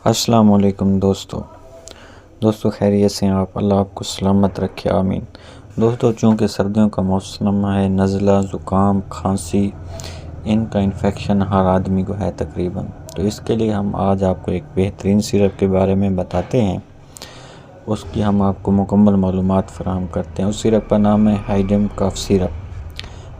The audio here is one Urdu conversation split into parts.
السلام علیکم دوستو خیریت سے ہیں آپ؟ اللہ آپ کو سلامت رکھے، آمین۔ دوستو چونکہ سردیوں کا موسم ہے، نزلہ، زکام، کھانسی، ان کا انفیکشن ہر آدمی کو ہے تقریباً، تو اس کے لیے ہم آج آپ کو ایک بہترین سیرپ کے بارے میں بتاتے ہیں۔ اس کی ہم آپ کو مکمل معلومات فراہم کرتے ہیں۔ اس سیرپ کا نام ہے ہائیڈم کاف سیرپ۔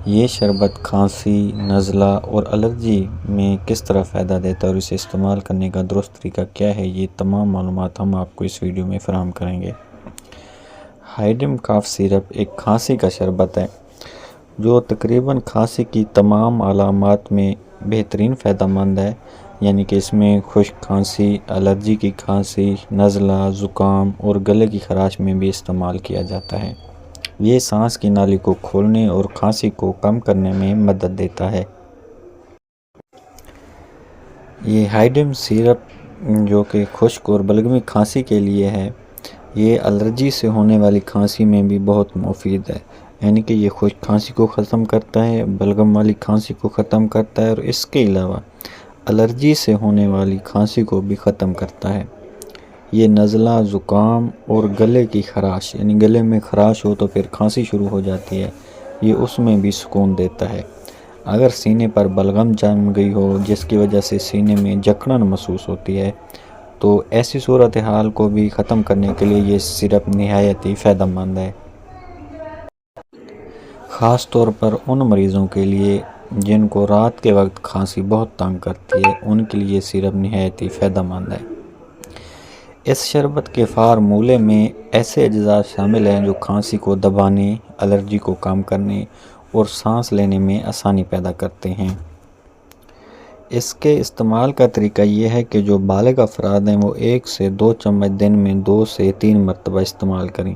یہ شربت کھانسی، نزلہ اور الرجی میں کس طرح فائدہ دیتا ہے اور اسے استعمال کرنے کا درست طریقہ کیا ہے، یہ تمام معلومات ہم آپ کو اس ویڈیو میں فراہم کریں گے۔ ہائیڈم کاف سیرپ ایک کھانسی کا شربت ہے جو تقریباً کھانسی کی تمام علامات میں بہترین فائدہ مند ہے، یعنی کہ اس میں خشک کھانسی، الرجی کی کھانسی، نزلہ، زکام اور گلے کی خراش میں بھی استعمال کیا جاتا ہے۔ یہ سانس کی نالی کو کھولنے اور کھانسی کو کم کرنے میں مدد دیتا ہے۔ یہ ہائیڈم سیرپ جو کہ خشک اور بلغمی کھانسی کے لیے ہے، یہ الرجی سے ہونے والی کھانسی میں بھی بہت مفید ہے، یعنی کہ یہ خشک کھانسی کو ختم کرتا ہے، بلغم والی کھانسی کو ختم کرتا ہے اور اس کے علاوہ الرجی سے ہونے والی کھانسی کو بھی ختم کرتا ہے۔ یہ نزلہ، زکام اور گلے کی خراش، یعنی گلے میں خراش ہو تو پھر کھانسی شروع ہو جاتی ہے، یہ اس میں بھی سکون دیتا ہے۔ اگر سینے پر بلغم جم گئی ہو جس کی وجہ سے سینے میں جکڑن محسوس ہوتی ہے تو ایسی صورتحال کو بھی ختم کرنے کے لیے یہ سیرپ نہایت ہی فائدہ مند ہے۔ خاص طور پر ان مریضوں کے لیے جن کو رات کے وقت کھانسی بہت تنگ کرتی ہے، ان کے لیے یہ سیرپ نہایت ہی فائدہ مند ہے۔ اس شربت کے فارمولے میں ایسے اجزاء شامل ہیں جو کھانسی کو دبانے، الرجی کو کم کرنے اور سانس لینے میں آسانی پیدا کرتے ہیں۔ اس کے استعمال کا طریقہ یہ ہے کہ جو بالغ افراد ہیں وہ 1 سے 2 چمچ دن میں 2 سے 3 مرتبہ استعمال کریں،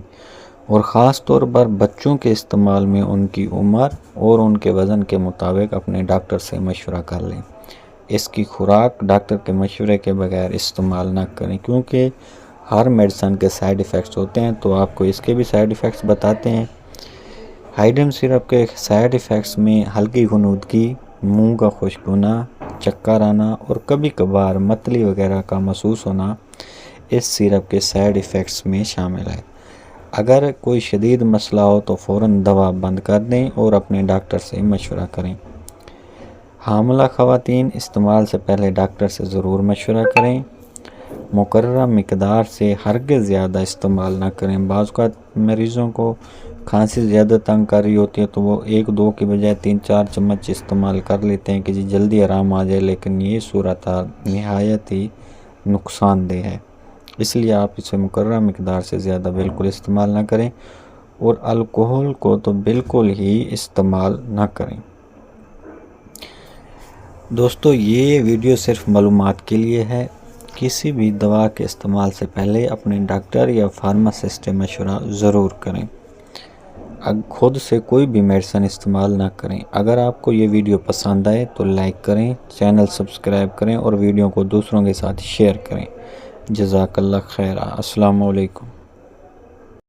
اور خاص طور پر بچوں کے استعمال میں ان کی عمر اور ان کے وزن کے مطابق اپنے ڈاکٹر سے مشورہ کر لیں۔ اس کی خوراک ڈاکٹر کے مشورے کے بغیر استعمال نہ کریں، کیونکہ ہر میڈیسن کے سائیڈ ایفیکٹس ہوتے ہیں، تو آپ کو اس کے بھی سائیڈ ایفیکٹس بتاتے ہیں۔ ہائیڈم سیرپ کے سائیڈ ایفیکٹس میں ہلکی غنودگی، منہ کا خشک ہونا، چکر آنا اور کبھی کبھار متلی وغیرہ کا محسوس ہونا اس سیرپ کے سائیڈ ایفیکٹس میں شامل ہے۔ اگر کوئی شدید مسئلہ ہو تو فوراً دوا بند کر دیں اور اپنے ڈاکٹر سے مشورہ کریں۔ حاملہ خواتین استعمال سے پہلے ڈاکٹر سے ضرور مشورہ کریں۔ مقررہ مقدار سے ہرگز زیادہ استعمال نہ کریں۔ بعض اوقات مریضوں کو کھانسی زیادہ تنگ کر رہی ہوتی ہے تو وہ 1-2 کی بجائے 3-4 چمچ استعمال کر لیتے ہیں کہ جلدی آرام آ جائے، لیکن یہ صورتحال نہایت ہی نقصان دہ ہے، اس لیے آپ اسے مقررہ مقدار سے زیادہ بالکل استعمال نہ کریں، اور الکحل کو تو بالکل ہی استعمال نہ کریں۔ دوستو یہ ویڈیو صرف معلومات کے لیے ہے۔ کسی بھی دوا کے استعمال سے پہلے اپنے ڈاکٹر یا فارماسسٹ سے مشورہ ضرور کریں۔ خود سے کوئی بھی میڈیسن استعمال نہ کریں۔ اگر آپ کو یہ ویڈیو پسند آئے تو لائک کریں، چینل سبسکرائب کریں اور ویڈیو کو دوسروں کے ساتھ شیئر کریں۔ جزاک اللہ خیر۔ السلام علیکم۔